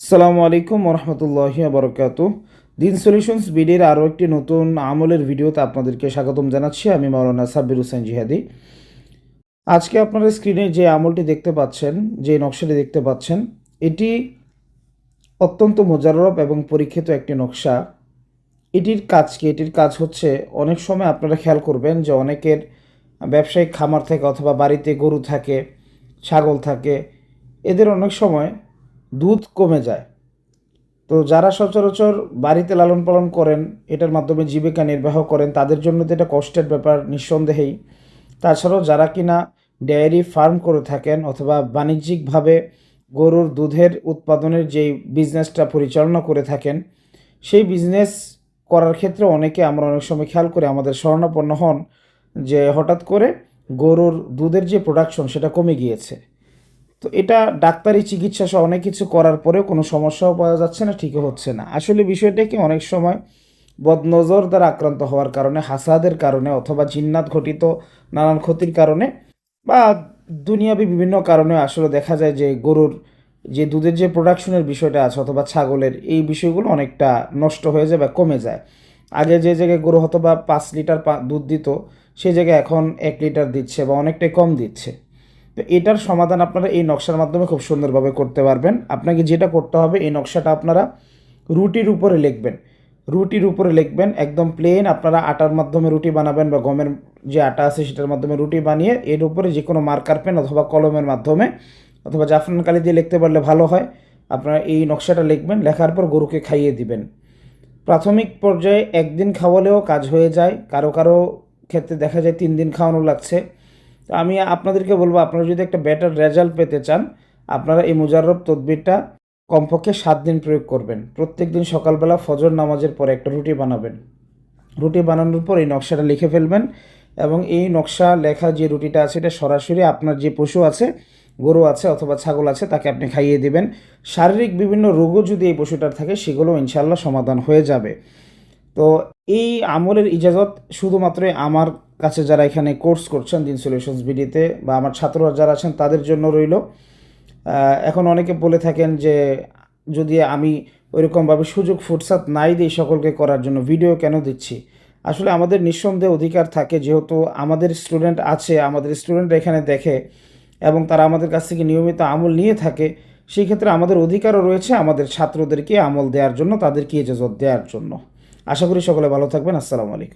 আসসালামু আলাইকুম ওরহমতুল্লাহি বরকাতু। দিন সলিউশনস বিডির আরও একটি নতুন আমলের ভিডিওতে আপনাদেরকে স্বাগতম জানাচ্ছি। আমি মাওলানা সাব্বির হোসেন জিহাদি। আজকে আপনারা স্ক্রিনে যে আমলটি দেখতে পাচ্ছেন, যে নকশাটি দেখতে পাচ্ছেন, এটি অত্যন্ত মোজাররব এবং পরীক্ষিত একটি নকশা। এটির কাজ কি? এটির কাজ হচ্ছে, অনেক সময় আপনারা খেয়াল করবেন যে অনেকের ব্যবসায়িক খামার থাকে অথবা বাড়িতে গরু থাকে, ছাগল থাকে, এদের অনেক সময় দুধ কমে যায়। তো যারা সচরাচর বাড়িতে লালন পালন করেন, এটার মাধ্যমে জীবিকা নির্বাহ করেন, তাদের জন্য তো এটা কষ্টের ব্যাপার নিঃসন্দেহেই। তাছাড়াও যারা কিনা ডেয়ারি ফার্ম করে থাকেন অথবা বাণিজ্যিকভাবে গরুর দুধের উৎপাদনের যেই বিজনেসটা পরিচালনা করে থাকেন, সেই বিজনেস করার ক্ষেত্রে আমরা অনেক সময় খেয়াল করে আমাদের শরণাপন্ন হন যে হঠাৎ করে গরুর দুধের যে প্রোডাকশন সেটা কমে গিয়েছে। তো এটা ডাক্তারি চিকিৎসা সহ অনেক কিছু করার পরেও কোনো সমস্যাও পাওয়া যাচ্ছে না, ঠিকও হচ্ছে না। আসলে বিষয়টা কি, অনেক সময় বদনজর দ্বারা আক্রান্ত হওয়ার কারণে, হাসাদের কারণে অথবা জিন্নাত ঘটিত নানান ক্ষতির কারণে বা দুনিয়াবি বিভিন্ন কারণে আসলে দেখা যায় যে গরুর যে দুধের যে প্রোডাকশনের বিষয়টা আছে অথবা ছাগলের, এই বিষয়গুলো অনেকটা নষ্ট হয়ে যায় বা কমে যায়। আগে যে জায়গায় গরু হয়তো বা 5 লিটার দুধ দিত, সেই জায়গায় এখন 1 লিটার দিচ্ছে বা অনেকটাই কম দিচ্ছে। তো এটার সমাধান আপনারা এই নকশার মাধ্যমে খুব সুন্দরভাবে করতে পারবেন। আপনাকে যেটা করতে হবে, এই নকশাটা আপনারা রুটির উপরে লিখবেন। রুটির উপরে লিখবেন একদম প্লেন। আপনারা আটার মাধ্যমে রুটি বানাবেন বা গমের যে আটা আছে সেটার মাধ্যমে রুটি বানিয়ে এর উপরে যে কোনো মার্কার পেন অথবা কলমের মাধ্যমে অথবা জাফরান কালি দিয়ে লিখতে পারলে ভালো হয়। আপনারা এই নকশাটা লিখবেন, লেখার পর গরুকে খাইয়ে দিবেন। প্রাথমিক পর্যায়ে একদিন খাওয়ালেও কাজ হয়ে যায়, কারো কারো ক্ষেত্রে দেখা যায় 3 দিন খাওয়ানো লাগছে। তো আমি আপনাদেরকে বলবো, আপনারা যদি একটা বেটার রেজাল্ট পেতে চান, আপনারা এই মুজাররব তদবিরটা কমপক্ষে 7 দিন প্রয়োগ করবেন। প্রত্যেক দিন সকালবেলা ফজর নামাজের পরে একটা রুটি বানাবেন। রুটি বানানোর পর এই নকশাটা লিখে ফেলবেন এবং এই নকশা লেখা যে রুটিটা আছে এটা সরাসরি আপনার যে পশু আছে, গরু আছে অথবা ছাগল আছে, তাকে আপনি খাইয়ে দিবেন। শারীরিক বিভিন্ন রোগও যদি এই পশুটার থাকে, সেগুলো ইনশাল্লাহ সমাধান হয়ে যাবে। তো এই আমলের ইজাজত শুধুমাত্র আমার কাছে যারা এখানে কোর্স করছেন দিন সলিউশনস বিডিতে বা আমার ছাত্ররা যারা আছেন তাদের জন্য রইল। এখন অনেকে বলে থাকেন যে যদি আমি ওইরকমভাবে সুযোগ ফুরসাত নাই দিই সকলকে করার জন্য, ভিডিও কেন দিচ্ছি? আসলে আমাদের নিঃসন্দেহে অধিকার থাকে, যেহেতু আমাদের স্টুডেন্ট আছে, আমাদের স্টুডেন্টরা এখানে দেখে এবং তারা আমাদের কাছ থেকে নিয়মিত আমল নিয়ে থাকে। সেই ক্ষেত্রে আমাদের অধিকারও রয়েছে আমাদের ছাত্রদেরকে আমল দেওয়ার জন্য, তাদেরকে ইজাজত দেওয়ার জন্য। আশা করি সকলে ভালো থাকবেন। আসসালামু আলাইকুম।